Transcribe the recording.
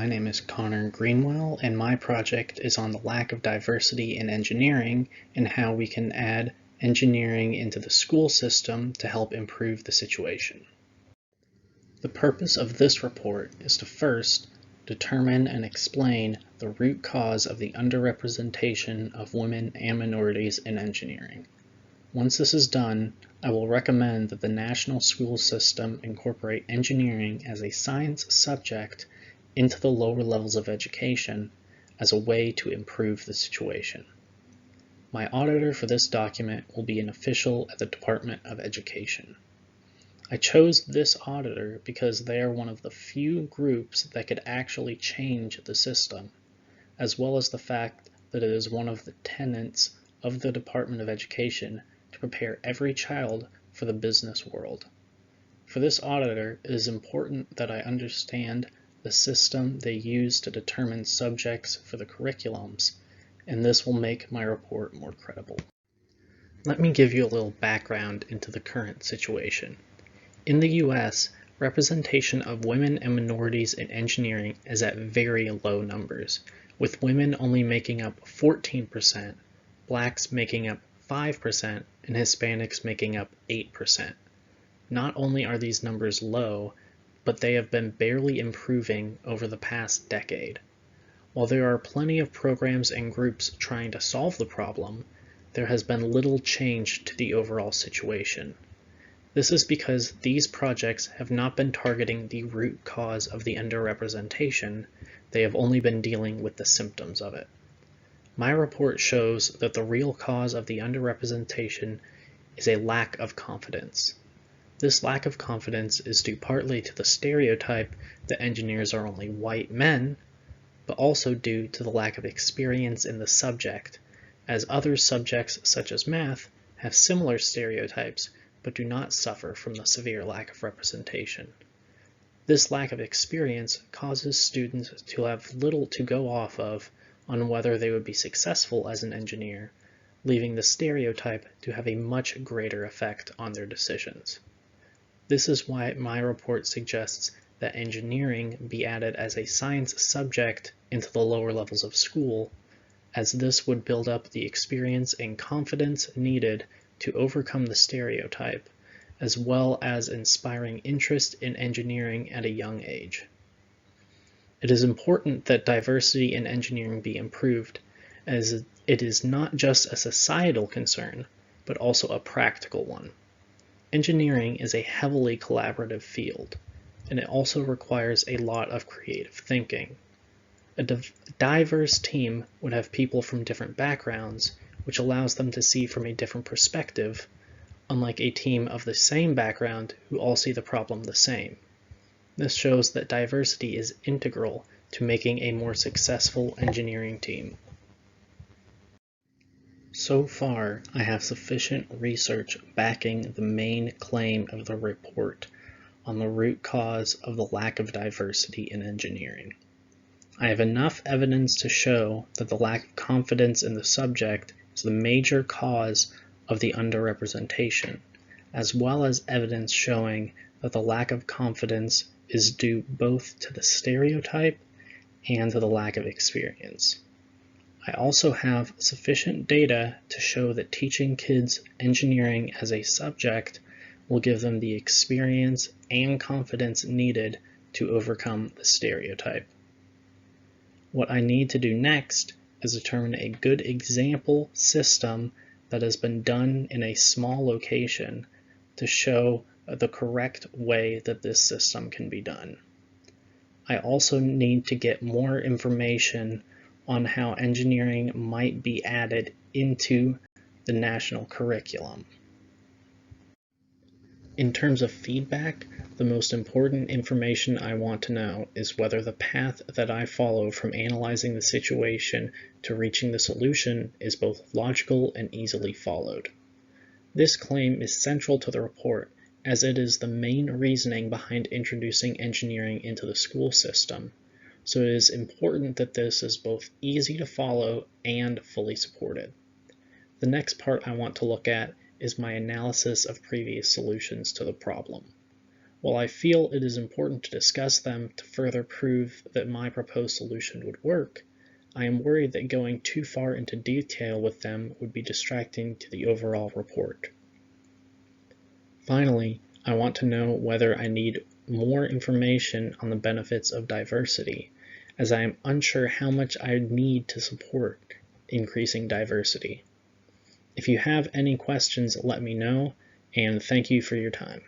my name is Connor Greenwell, and my project is on the lack of diversity in engineering and how we can add engineering into the school system to help improve the situation. The purpose of this report is to first determine and explain the root cause of the underrepresentation of women and minorities in engineering. Once this is done, I will recommend that the national school system incorporate engineering as a science subject into the lower levels of education as a way to improve the situation. My auditor for this document will be an official at the Department of Education. I chose this auditor because they are one of the few groups that could actually change the system, as well as the fact that it is one of the tenets of the Department of Education to prepare every child for the business world. For this auditor, it is important that I understand the system they use to determine subjects for the curriculums, and this will make my report more credible. Let me give you a little background into the current situation. In the US, representation of women and minorities in engineering is at very low numbers, with women only making up 14%, blacks making up 5%, and Hispanics making up 8%. Not only are these numbers low, but they have been barely improving over the past decade. While there are plenty of programs and groups trying to solve the problem, there has been little change to the overall situation. This is because these projects have not been targeting the root cause of the underrepresentation, they have only been dealing with the symptoms of it. My report shows that the real cause of the underrepresentation is a lack of confidence. This lack of confidence is due partly to the stereotype that engineers are only white men, but also due to the lack of experience in the subject, as other subjects such as math have similar stereotypes but do not suffer from the severe lack of representation. This lack of experience causes students to have little to go off of on whether they would be successful as an engineer, leaving the stereotype to have a much greater effect on their decisions. This is why my report suggests that engineering be added as a science subject into the lower levels of school, as this would build up the experience and confidence needed to overcome the stereotype, as well as inspiring interest in engineering at a young age. It is important that diversity in engineering be improved, as it is not just a societal concern, but also a practical one. Engineering is a heavily collaborative field, and it also requires a lot of creative thinking. A diverse team would have people from different backgrounds, which allows them to see from a different perspective, unlike a team of the same background who all see the problem the same. This shows that diversity is integral to making a more successful engineering team. So far, I have sufficient research backing the main claim of the report on the root cause of the lack of diversity in engineering. I have enough evidence to show that the lack of confidence in the subject is the major cause of the underrepresentation, as well as evidence showing that the lack of confidence is due both to the stereotype and to the lack of experience. I also have sufficient data to show that teaching kids engineering as a subject will give them the experience and confidence needed to overcome the stereotype. What I need to do next is determine a good example system that has been done in a small location to show the correct way that this system can be done. I also need to get more information on how engineering might be added into the national curriculum. In terms of feedback, the most important information I want to know is whether the path that I follow from analyzing the situation to reaching the solution is both logical and easily followed. This claim is central to the report, as it is the main reasoning behind introducing engineering into the school system, so it is important that this is both easy to follow and fully supported. The next part I want to look at is my analysis of previous solutions to the problem. While I feel it is important to discuss them to further prove that my proposed solution would work, I am worried that going too far into detail with them would be distracting to the overall report. Finally, I want to know whether I need more information on the benefits of diversity, as I am unsure how much I need to support increasing diversity. If you have any questions, let me know, and thank you for your time.